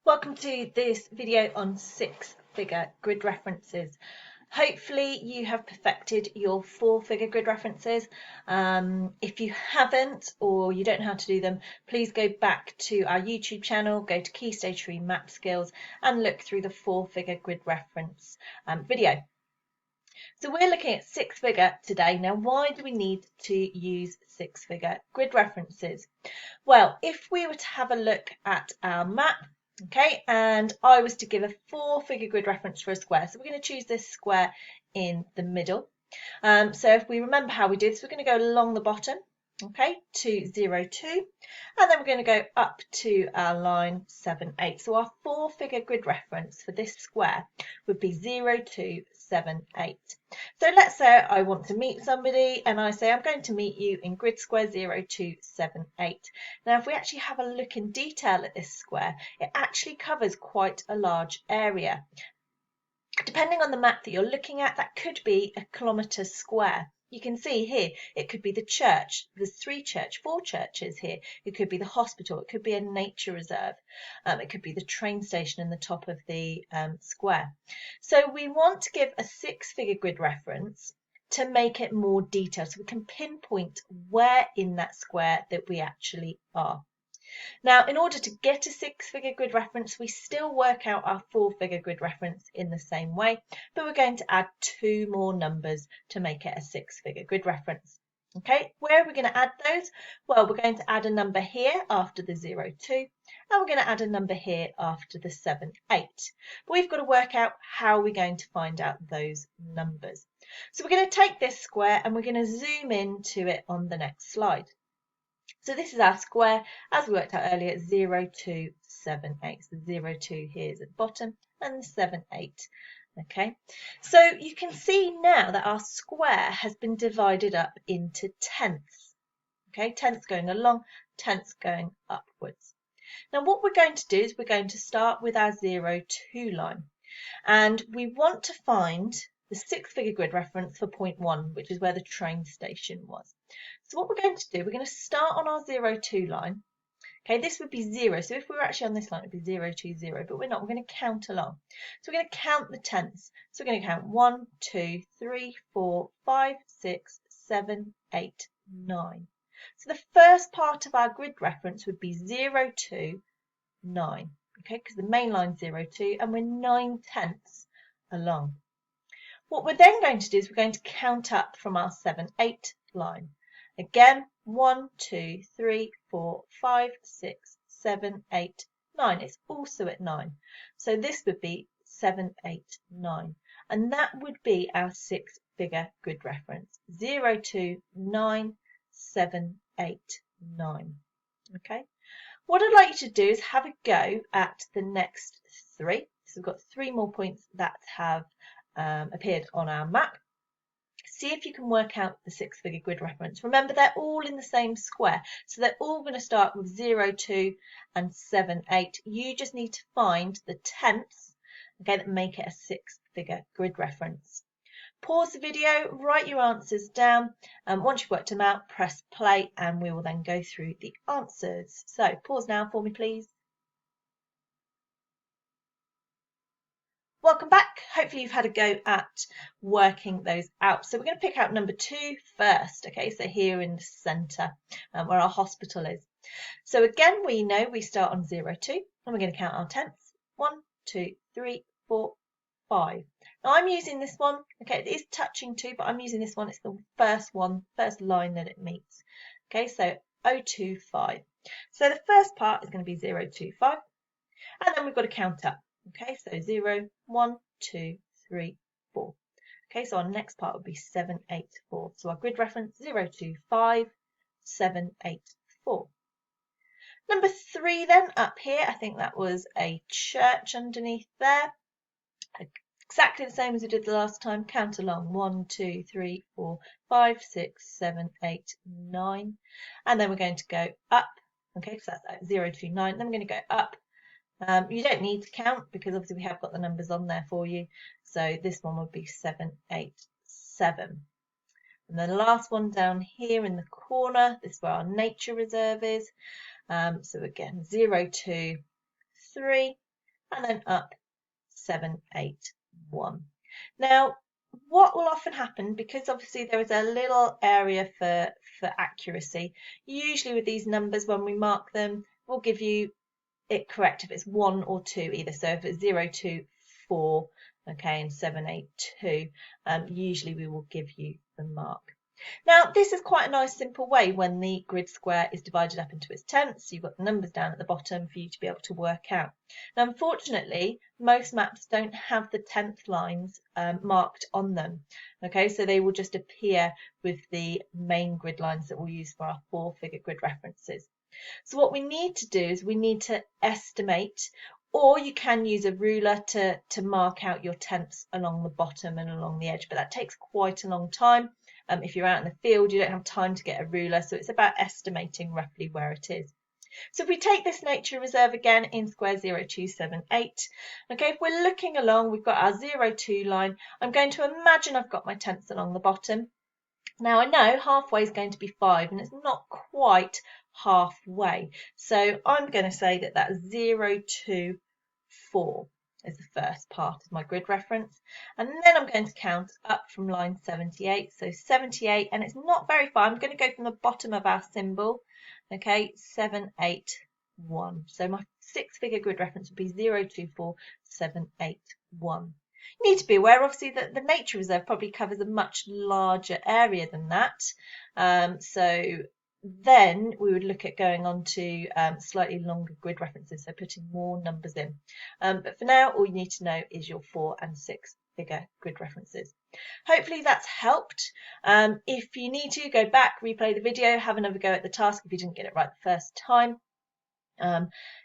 Welcome to this video on six-figure grid references. Hopefully you have perfected your four-figure grid references. If you haven't or you don't know how to do them, please go back to our YouTube channel, go to Key Stage 3 Map Skills and look through the four-figure grid reference video. So we're looking at six-figure today. Now, why do we need to use six-figure grid references? Well, if we were to have a look at our map, okay, and I was to give a four-figure grid reference for a square, so we're going to choose this square in the middle. So if we remember how we did, so we're going to go along the bottom, okay, to 0, 2, and then we're going to go up to our line 7, 8. So our four-figure grid reference for this square would be 0, 2, 7, 8. So let's say I want to meet somebody and I say I'm going to meet you in grid square 0, 2, 7, 8. Now if we actually have a look in detail at this square, it actually covers quite a large area. Depending on the map that you're looking at, that could be a kilometre square. You can see here, it could be the church. There's four churches here. It could be the hospital. It could be a nature reserve. It could be the train station in the top of the square. So we want to give a six-figure grid reference to make it more detailed so we can pinpoint where in that square that we actually are. Now, in order to get a six-figure grid reference, we still work out our four-figure grid reference in the same way, but we're going to add two more numbers to make it a six-figure grid reference. Okay, where are we going to add those? Well, we're going to add a number here after the 0, 2, and we're going to add a number here after the 7, 8. But we've got to work out how we're going to find out those numbers. So we're going to take this square and we're going to zoom into it on the next slide. So this is our square, as we worked out earlier, 0, 2, 7, 8. So 0, 2 here is at the bottom and 7, 8. Okay, so you can see now that our square has been divided up into tenths. Okay, tenths going along, tenths going upwards. Now what we're going to do is we're going to start with our 0, 2 line. And we want to find the six-figure grid reference for point 1, which is where the train station was. So what we're going to do, we're going to start on our 0, 2 line. Okay, this would be 0. So if we were actually on this line, it would be 0, 2, 0, but we're not. We're going to count along. So we're going to count the tenths. So we're going to count 1, 2, 3, 4, 5, 6, 7, 8, 9. So the first part of our grid reference would be 0, 2, 9. Okay, because the main line is 0, 2, and we're 9 tenths along. What we're then going to do is we're going to count up from our 7, 8 line. Again, 1, 2, 3, 4, 5, 6, 7, 8, 9. It's also at 9. So this would be 7, 8, 9. And that would be our six-figure grid reference. 0, 2, 9, 7, 8, 9. Okay. What I'd like you to do is have a go at the next three. So we've got three more points that have appeared on our map. See if you can work out the six-figure grid reference. Remember, they're all in the same square, so they're all going to start with 0, 2 and 7, 8. You just need to find the tenths, okay, that make it a six-figure grid reference. Pause the video, write your answers down, and once you've worked them out, press play, and we will then go through the answers. So pause now for me, please. Welcome back. Hopefully you've had a go at working those out. So we're going to pick out number 2 first. Okay, so here in the centre where our hospital is. So again, we know we start on 0, 2, and we're going to count our tenths. 1, 2, 3, 4, 5. Now I'm using this one. Okay, it is touching 2, but I'm using this one. It's the first line that it meets. Okay, so 0, 2, 5. So the first part is going to be 0, 2, 5, and then we've got to count up. Okay, so 0, 1, 2, 3, 4. Okay, so our next part would be 7, 8, 4. So our grid reference 0, 2, 5, 7, 8, 4. Number 3 then, up here, I think that was a church underneath there. Exactly the same as we did the last time. Count along 1, 2, 3, 4, 5, 6, 7, 8, 9. And then we're going to go up. Okay, so that's 0, 2, 9. Then we're going to go up. You don't need to count because obviously we have got the numbers on there for you. So this one would be 7, 8, 7. And then the last one down here in the corner, this is where our nature reserve is. So again, 0, 2, 3, and then up 7, 8, 1. Now, what will often happen, because obviously there is a little area for accuracy, usually with these numbers when we mark them, we'll give you it correct if it's 1 or 2 either. So if it's 0, 2, 4, okay, and 7, 8, 2, usually we will give you the mark. Now, this is quite a nice simple way when the grid square is divided up into its tenths. You've got the numbers down at the bottom for you to be able to work out. Now, unfortunately, most maps don't have the tenth lines marked on them. Okay, so they will just appear with the main grid lines that we'll use for our 4-figure grid references. So what we need to do is we need to estimate, or you can use a ruler to mark out your tenths along the bottom and along the edge, but that takes quite a long time. If you're out in the field, you don't have time to get a ruler, so it's about estimating roughly where it is. So if we take this nature reserve again in square 0, 2, 7, 8, okay, if we're looking along, we've got our 0, 2 line. I'm going to imagine I've got my tenths along the bottom. Now I know halfway is going to be 5, and it's not quite halfway. So I'm going to say that that's 0, 2, 4 is the first part of my grid reference. And then I'm going to count up from line 78. So 78, and it's not very far. I'm going to go from the bottom of our symbol. Okay, 7, 8, 1. So my 6-figure grid reference would be 0, 2, 4, 7, 8, 1. You need to be aware, obviously, that the nature reserve probably covers a much larger area than that. So then we would look at going on to slightly longer grid references, so putting more numbers in. But for now, all you need to know is your 4 and 6-figure grid references. Hopefully that's helped. If you need to, go back, replay the video, have another go at the task if you didn't get it right the first time.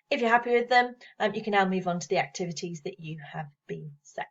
If you're happy with them, you can now move on to the activities that you have been set.